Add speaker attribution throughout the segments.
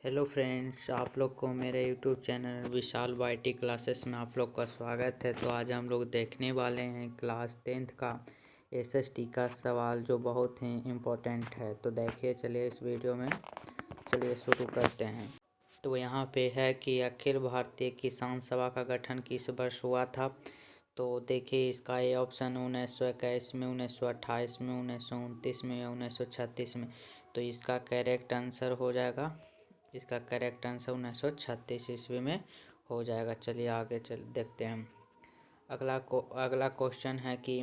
Speaker 1: Hello friends, आप लोग को मेरे यूट्यूब चैनल विशाल वाईटी क्लासेस में आप लोग का स्वागत है। तो आज हम लोग देखने वाले हैं क्लास 10th का एसएसटी का सवाल जो बहुत ही इम्पोर्टेंट है। तो देखिए, चलिए इस वीडियो में चलिए शुरू करते हैं। तो यहाँ पे है कि अखिल भारतीय किसान सभा का गठन किस वर्ष हुआ था। तो देखिए, इसका ये ऑप्शन 1921 में, 1928 में, 1929 में या 1936 में। तो इसका करेक्ट आंसर हो जाएगा, इसका करेक्ट आंसर 1936 ईस्वी में हो जाएगा। चलिए आगे चल देखते हैं। अगला क्वेश्चन है कि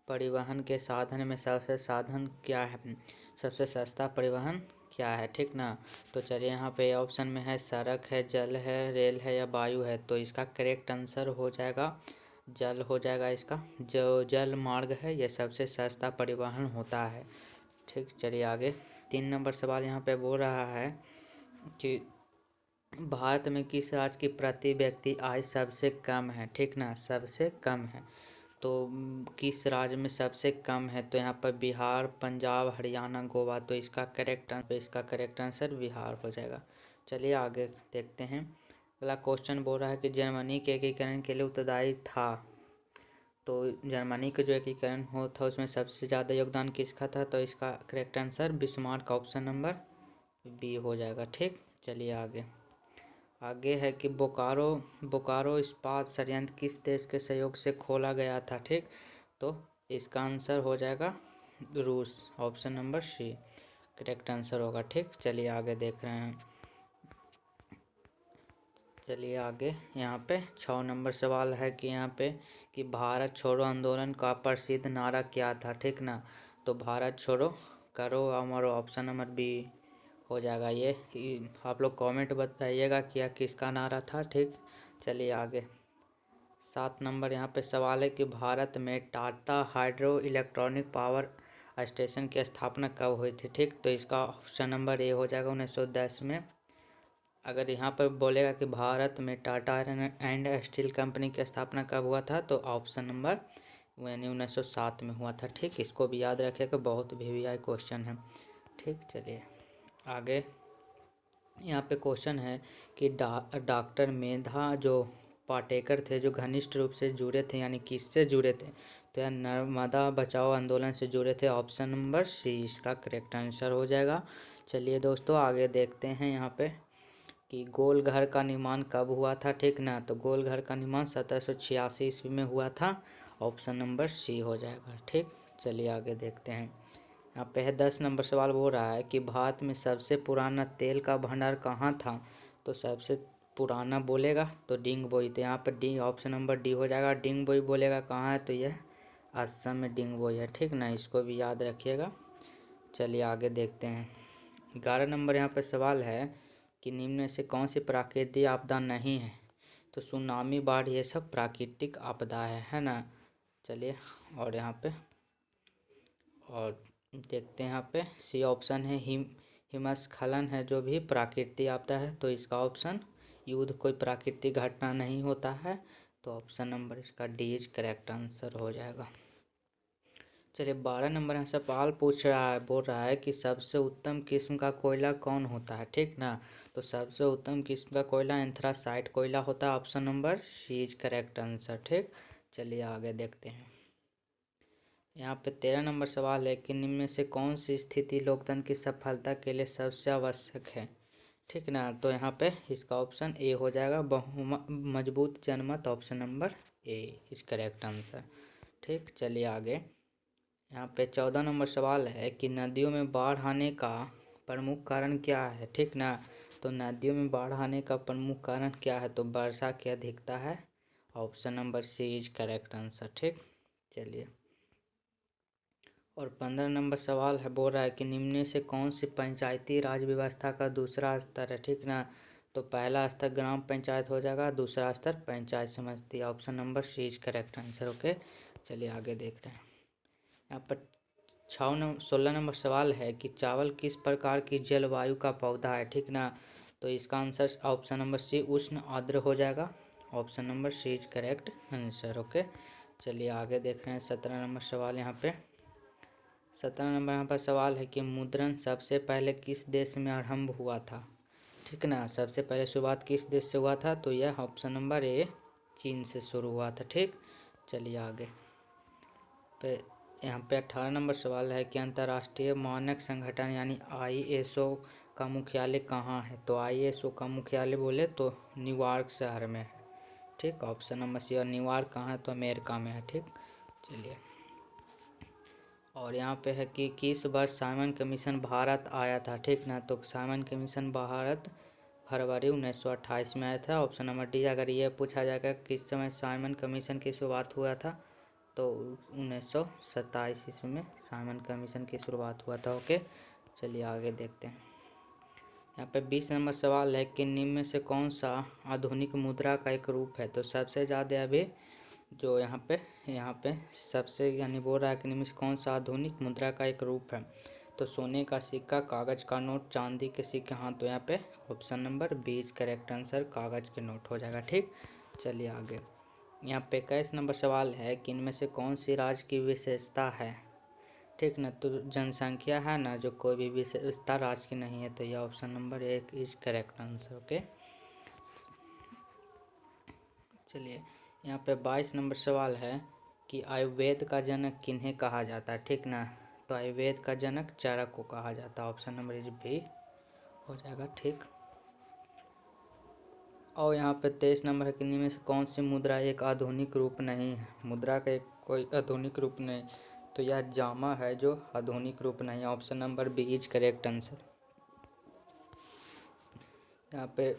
Speaker 1: परिवहन के साधन में सबसे साधन क्या है, सबसे सस्ता परिवहन क्या है, ठीक ना। तो चलिए, यहाँ पे ऑप्शन में है सड़क है, जल है, रेल है या वायु है। तो इसका करेक्ट आंसर हो जाएगा जल हो जाएगा। इसका जो जल मार्ग है ये सबसे सस्ता परिवहन होता है, ठीक। चलिए आगे 3 नंबर सवाल यहाँ पे बोल रहा है कि भारत में किस राज्य की प्रति व्यक्ति आय सबसे कम है, ठीक ना, सबसे कम है। तो किस राज्य में सबसे कम है। तो यहाँ पर बिहार, पंजाब, हरियाणा, गोवा। तो इसका करेक्ट आंसर बिहार हो जाएगा। चलिए आगे देखते हैं। अगला क्वेश्चन बोल रहा है कि जर्मनी के एकीकरण के लिए उत्तरदायी था। तो जर्मनी का जो एकीकरण हो था उसमें सबसे ज़्यादा योगदान किसका था। तो इसका correct answer Bismarck, option number B हो जाएगा, ठीक। चलिए आगे है कि बोकारो इस्पात संयंत्र किस देश के सहयोग से खोला गया था, ठीक। तो इसका आंसर हो जाएगा रूस, option number C correct answer होगा, ठीक। चलिए आगे देख रहे हैं। चलिए आगे यहाँ पे 6 नंबर सवाल है कि यहाँ पे कि भारत छोड़ो आंदोलन का प्रसिद्ध नारा क्या था, ठीक ना। तो भारत छोड़ो करो अमरो, ऑप्शन नंबर बी हो जाएगा। ये आप लोग कमेंट बताइएगा कि यह किसका नारा था, ठीक। चलिए आगे 7 नंबर यहाँ पे सवाल है कि भारत में Tata hydro electronic power station की स्थापना कब हुई थी, ठीक। तो इसका ऑप्शन नंबर ए हो जाएगा 1910 में। अगर यहाँ पर बोलेगा कि भारत में Tata iron and steel company की स्थापना कब हुआ था, तो ऑप्शन नंबर यानी 1907 में हुआ था, ठीक। इसको भी याद रखिएगा, बहुत वीवीआई क्वेश्चन है, ठीक। चलिए आगे यहाँ पे क्वेश्चन है कि डॉक्टर मेधा जो पाटेकर थे जो घनिष्ठ रूप से जुड़े थे, यानी किससे जुड़े थे। तो यह नर्मदा बचाओ आंदोलन से जुड़े थे, ऑप्शन नंबर सी इसका करेक्ट आंसर हो जाएगा। चलिए दोस्तों आगे देखते हैं यहाँ पे कि गोल घर का निर्माण कब हुआ था, ठीक ना। तो गोल घर का निर्माण 1786 ईस्वी में हुआ था, ऑप्शन नंबर सी हो जाएगा, ठीक। चलिए आगे देखते हैं। यहाँ पे है 10 नंबर सवाल बोल रहा है कि भारत में सबसे पुराना तेल का भंडार कहाँ था। तो सबसे पुराना बोलेगा तो डिंगबोई। तो यहाँ पर डी, ऑप्शन नंबर डी हो जाएगा। डिंगबोई बोलेगा कहाँ है, तो यह असम में डिंगबोई है, ठीक ना, इसको भी याद रखिएगा। चलिए आगे देखते हैं। 11 नंबर यहाँ पे सवाल है कि निम्न में से कौन सी प्राकृतिक आपदा नहीं है। तो सुनामी, बाढ़, ये सब प्राकृतिक आपदा है ना। चलिए और यहाँ पे और देखते हैं। यहाँ पे सी ऑप्शन है हिमस्खलन है जो भी प्राकृतिक आपदा है। तो इसका ऑप्शन युद्ध कोई प्राकृतिक घटना नहीं होता है। तो ऑप्शन नंबर इसका डी इज करेक्ट आंसर हो जाएगा। चलिए 12 नंबर यहाँ सवाल पूछ रहा है, बोल रहा है कि सबसे उत्तम किस्म का कोयला कौन होता है, ठीक ना। तो सबसे उत्तम किस्म का कोयला एंथ्रासाइट कोयला होता है, option number C is correct answer, ठीक। चलिए आगे देखते हैं। यहाँ पे 13 नंबर सवाल है कि निम्न में से कौन सी स्थिति लोकतंत्र की सफलता के लिए सबसे आवश्यक है, ठीक ना। तो यहाँ पे इसका ऑप्शन ए हो जाएगा, मजबूत जनमत, option number A is correct answer, ठीक। चलिए आगे यहाँ पे 14 नंबर सवाल है कि नदियों में बाढ़ आने का प्रमुख कारण क्या है, ठीक ना। तो नदियों में बाढ़ आने का प्रमुख कारण क्या है। तो वर्षा की अधिकता है, option number C is correct answer, ठीक। चलिए और 15 नंबर सवाल है, बोल रहा है कि निम्न से कौन सी पंचायती राज व्यवस्था का दूसरा स्तर है, ठीक ना। तो पहला स्तर ग्राम पंचायत हो जाएगा, दूसरा स्तर पंचायत समिति, option number C is correct answer, okay. चलिए आगे देख रहे हैं। यहाँ पर 16 नंबर सवाल है कि चावल किस प्रकार की जलवायु का पौधा है, ठीक ना। तो इसका आंसर ऑप्शन नंबर सी उष्ण आर्द्र हो जाएगा, option number C is correct answer, okay. चलिए आगे देख रहे हैं 17 नंबर सवाल। यहाँ पे 17 नंबर यहाँ पर सवाल है कि मुद्रण सबसे पहले किस देश में आरंभ हुआ था, ठीक ना। सबसे पहले शुरुआत किस देश से हुआ था, तो यह ऑप्शन नंबर ए चीन से शुरू हुआ था। ठीक, चलिए आगे पे यहाँ पे 18 नंबर सवाल है कि अंतर्राष्ट्रीय मानक संगठन यानी ISO का मुख्यालय कहाँ है। तो ISO का मुख्यालय बोले तो न्यूयॉर्क शहर में है। ठीक, ऑप्शन नंबर सी। और न्यूयॉर्क कहाँ है, तो अमेरिका में है। ठीक, चलिए। और यहाँ पे है कि किस वर्ष साइमन कमीशन भारत आया था। ठीक ना, तो साइमन कमीशन भारत फरवरी 1928 में आया था। Option number D. अगर ये पूछा जाएगा किस समय साइमन कमीशन की शुरुआत हुआ था, तो 1927 ईस्वी में साइमन कमीशन की शुरुआत हुआ था। ओके, चलिए आगे देखते हैं। यहाँ पे 20 नंबर सवाल है कि निम्न में से कौन सा आधुनिक मुद्रा का एक रूप है। तो सबसे ज़्यादा अभी जो यहाँ पे सबसे यानी बोल रहा है कि निम्न से कौन सा आधुनिक मुद्रा का एक रूप है। तो सोने का सिक्का, कागज का नोट, चांदी के सिक्के। हाँ, तो यहाँ पे option number B is correct answer, कागज के नोट हो जाएगा। ठीक, चलिए आगे। यहाँ पे 21 नंबर सवाल है कि इनमें से कौन सी राज्य की विशेषता है। ठीक ना, तो जनसंख्या है ना, जो कोई भी विशेषता राज्य की नहीं है, तो यह ऑप्शन नंबर एक इज करेक्ट आंसर। ओके, चलिए। यहाँ पे 22 नंबर सवाल है कि आयुर्वेद का जनक किन्हें कहा जाता है। ठीक ना, तो आयुर्वेद का जनक चरक को कहा जाता है। ऑप्शन नंबर इज बी हो जाएगा। ठीक, और यहाँ पे 23 नंबर है कि इनमें से कौन सी मुद्रा एक आधुनिक रूप नहीं है। मुद्रा का एक कोई आधुनिक रूप नहीं, तो यह जामा है जो आधुनिक रूप नहीं है। Option number B is correct answer. यहाँ पे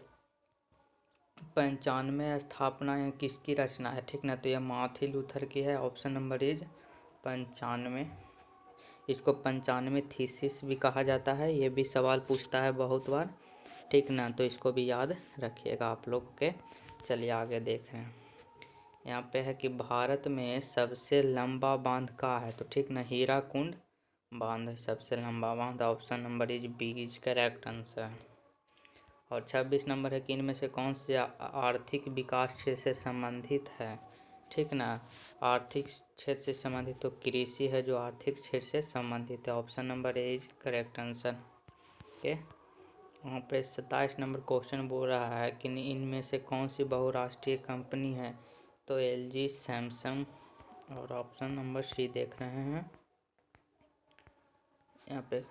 Speaker 1: 95 स्थापना या किसकी रचना है। ठीक ना, तो यह मार्टिन लूथर की है। Option number is 95। इसको 95 थीसिस भी कहा जाता है, ये भी सवाल पूछता है बहुत बार। ठीक ना, तो इसको भी याद रखिएगा आप लोग के। चलिए आगे देख रहे हैं। यहाँ पे है कि भारत में सबसे लंबा बांध कहाँ है। तो ठीक ना, हीराकुंड बांध है सबसे लंबा बांध। Option number is B is correct answer. और 26 नंबर है कि इनमें से कौन से आर्थिक विकास क्षेत्र से संबंधित है। ठीक ना, आर्थिक क्षेत्र से संबंधित तो कृषि है जो आर्थिक क्षेत्र से संबंधित है। Option number A is correct answer. Okay, वहाँ पे 27 नंबर क्वेश्चन बोल रहा है कि इनमें से कौन सी बहुराष्ट्रीय कंपनी है। तो LG, सैमसंग और ऑप्शन नंबर सी देख रहे हैं यहाँ पे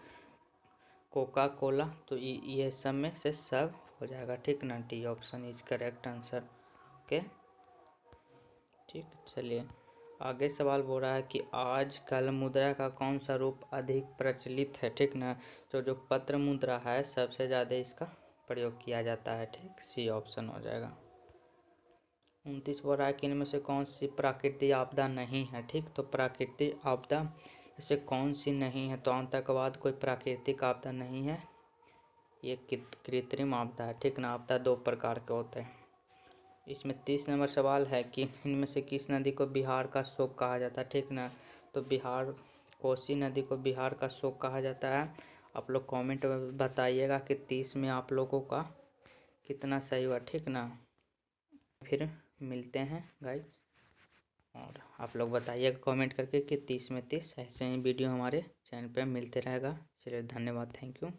Speaker 1: कोका कोला। तो ये सब में से सब हो जाएगा। ठीक ना, D option is correct answer. Okay, ठीक, चलिए आगे सवाल बोल रहा है कि आजकल मुद्रा का कौन सा रूप अधिक प्रचलित है। ठीक ना, तो जो पत्र मुद्रा है सबसे ज़्यादा इसका प्रयोग किया जाता है। ठीक, सी ऑप्शन हो जाएगा। 29 बोल रहा है कि इनमें से कौन सी प्राकृतिक आपदा नहीं है। ठीक, तो प्राकृतिक आपदा ऐसे कौन सी नहीं है, तो आतंकवाद कोई प्राकृतिक आपदा नहीं है, ये कृत्रिम आपदा है। ठीक ना, आपदा दो प्रकार के होते हैं। इसमें 30 नंबर सवाल है कि इनमें से किस नदी को बिहार का शोक कहा जाता है। ठीक ना, तो बिहार कोसी नदी को बिहार का शोक कहा जाता है। आप लोग कमेंट में बताइएगा कि 30 में आप लोगों का कितना सही हुआ। ठीक ना, फिर मिलते हैं गाइस, और आप लोग बताइएगा कमेंट करके कि 30 में 30। ऐसे ही वीडियो हमारे चैनल पे मिलते रहेगा। चलिए, धन्यवाद, थैंक यू।